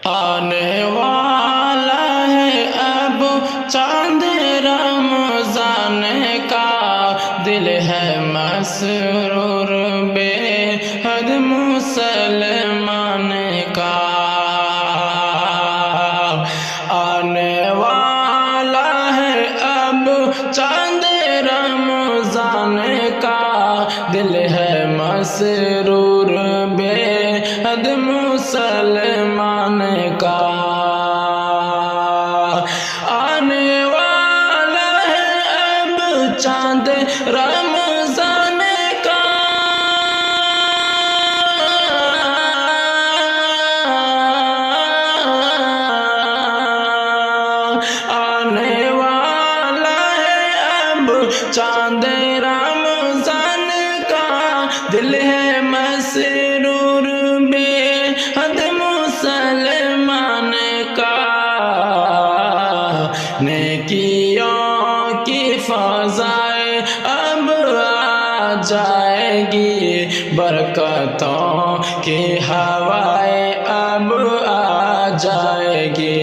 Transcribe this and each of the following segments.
آنے والا ہے اب چاند رمضان کا، دل ہے مسرور بے حد مسلمان کا۔ آنے والا ہے اب چاند رمضان کا، دل ہے مسرور بے حد مسلمان کا۔ آنے والا ہے اب چاند رمضان کا، آنے والا ہے اب چاند رمضان کا، دل ہے مسرور بے حد مسلمان کا۔ نیکیوں کی فضائیں اب آ جائے گی، برکتوں کی ہوائیں اب آ جائے گی۔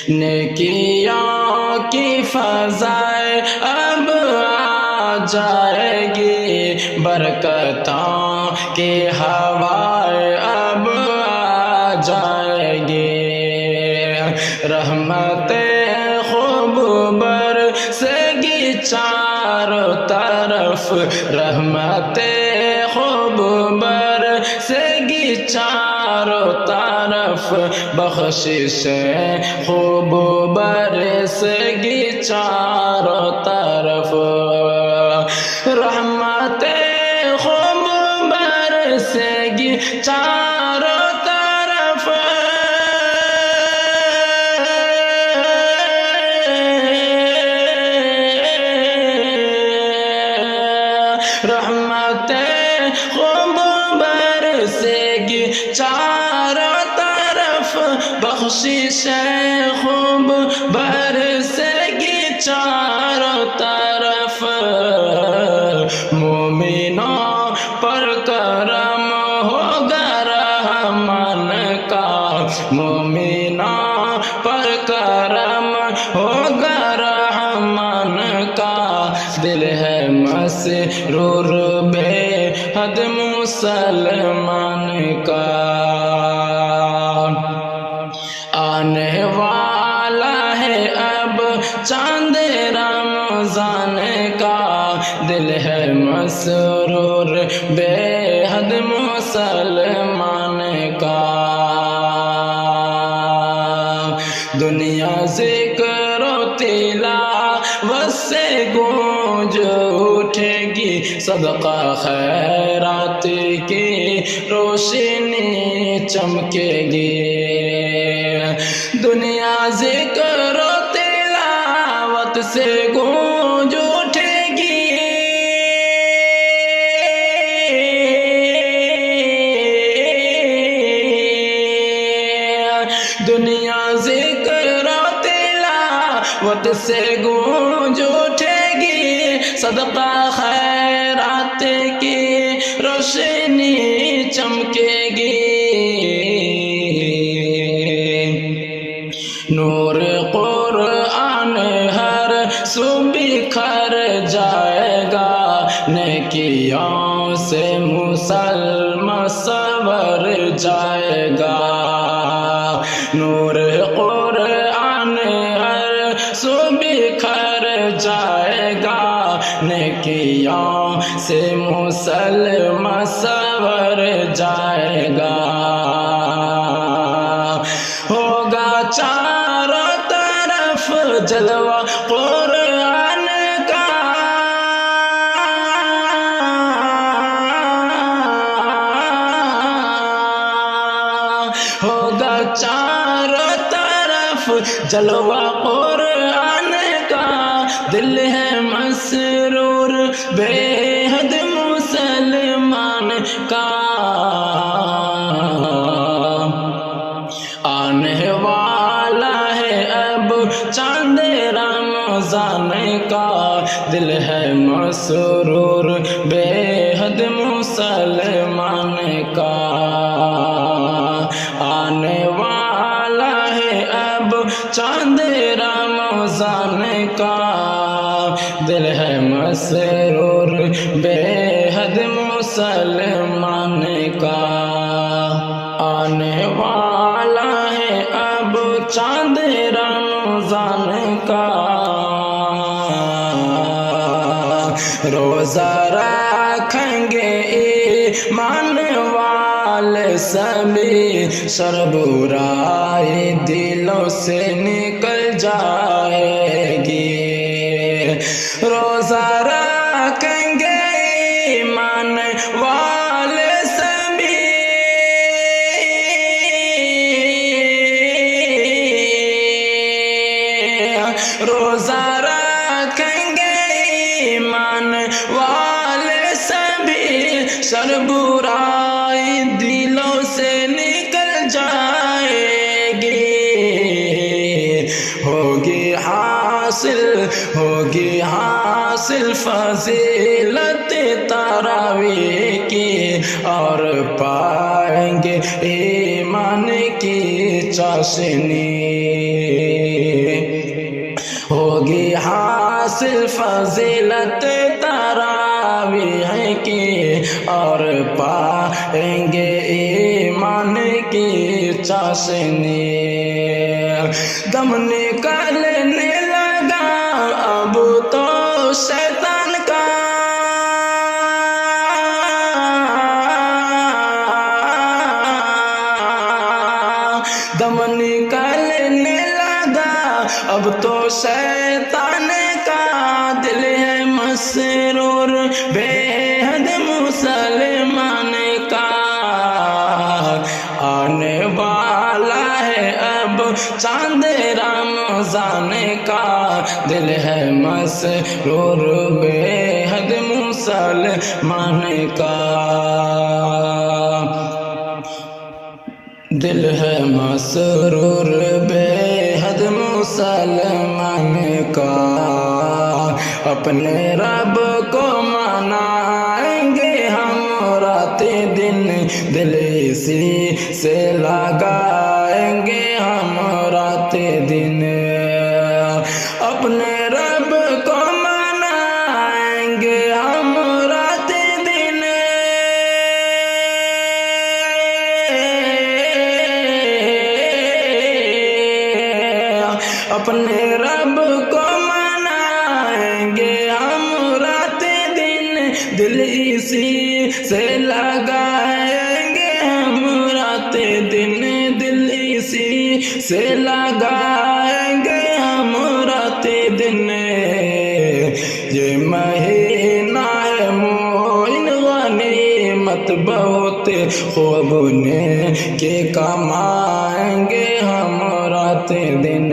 نیکیوں کی فضائیں اب آ جائے گی، برکتوں کی ہوائیں اب آ جائے گی۔ رحمتیں خوب برسے گی چاروں طرف، رحمتیں خوب برسے گی چاروں طرف، بخششیں خوب برسے گی چاروں طرف، رحمتیں خوب برسے گی چاروں طرف، رحمتیں خوب برسے گی چاروں طرف، بخششیں خوب برسے گی چاروں طرف۔ مومنوں پر کرم ہوگا رحمان کا، مومنوں پر کرم ہوگا رحمان کا، دل ہے مسرور بے حد مسلمان کا۔ آنے والا ہے اب چاند رمضان کا، دل ہے مسرور بے حد مسلمان کا۔ دنیا ذکر و تلاوت سے گونج اٹھے گی، صدقہ خیرات کی روشنی چمکے گی۔ دنیا ذکر و تلاوت سے گونج اٹھے گی، دنیا ذکر و تلاوت سے گونج اٹھے گی، صدقہ خیرات کی روشنی چمکے گی۔ نور قرآن ہر سو بکھر جائے گا، نیکیوں سے مسلمان سنور جائے گا۔ نور قرآن ہر سو بکھر جائے گا، نیکیوں سے مسلمان سنور جائے گا۔ ہوگا چاروں طرف جلوہ قرآن کا، ہوگا چاروں طرف جلوہ قرآن کا، دل ہے مسرور بے حد مسلمان کا۔ آنے والا ہے اب چاند رمضان کا، دل ہے مسرور بے حد مسلمان کا۔ دل ہے مسرور بے حد مسلمان کا، آنے والا ہے اب چاند رمضان کا، روزہ رکھیں گے ایمان والے سبھی، سربراہی دلوں سے نکل جائے گی، روزہ رکھیں گے ایمان والے سبھی، روزہ رکھیں گے ایمان والے سبھی، سربراہی دلوں سے نکل جائے گی، ہوگی حاصل فضیلت تراویح کی، اور پائیں گے ایمان کی چاشنی، ہوگی حاصل فضیلت تراویح کی، اور پائیں گے ایمان کی چاشنی، دم نکلنے لگا اب تو شیطان کا، دم نکلنے لگا اب تو شیطان کا، دل ہے مسرور بے حد مسلمان کا، آنے والا ہے اب چاند رمضان کا، دل ہے مسرور بے حد مسلمان کا، دل ہے مسرور بے حد مسلمان کا، اپنے رب کو منائیں گے ہم رات دن، دل اسی سے لگائیں گے ہم رات دن، اپنے رب کو منائیں گے ہم رات دن، اپنے رب کو منائیں گے ہم رات دن، دل اسی سے لگائیں گے ہم رات دن، دل اسی سے لگائیں گے ہم رات دن، یہ مہینہ ہے موئن غنیمت بہت خوب نے کہ کمائیں گے ہم رات دن،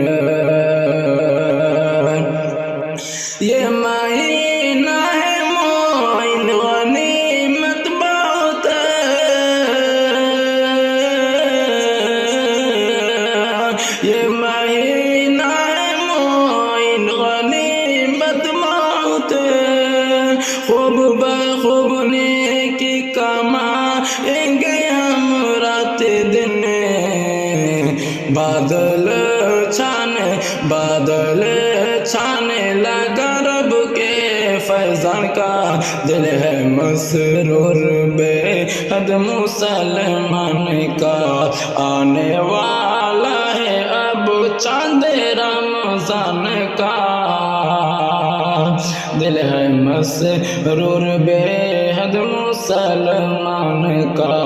یہ مہینہ ہے موئن غنیمت بہت، یہ مہینہ ہے موئن غنیمت بہت، خوب بخوب نیکی کمائیں گے ہم رات دن، بادل چھانے لگا رب کے فیضان کا، دل ہے مسرور بے حد مسلمان کا، آنے والا ہے اب چاند رمضان کا، دل ہے مسرور بے حد مسلمان کا،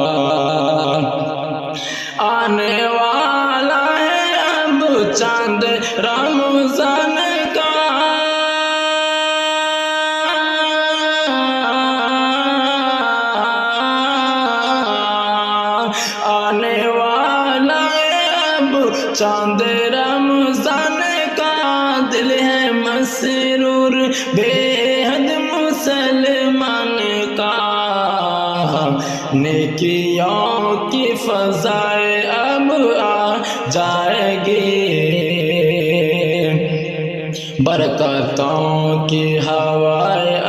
آنے والا ہے اب چاند رمضان کا، آنے والا ہے اب چاند رمضان کا، دل ہے مسرور بے حد مسلمان کا، نیکیوں کی فضائیں اب آ جائے گی، برکتوں کی ہوائیں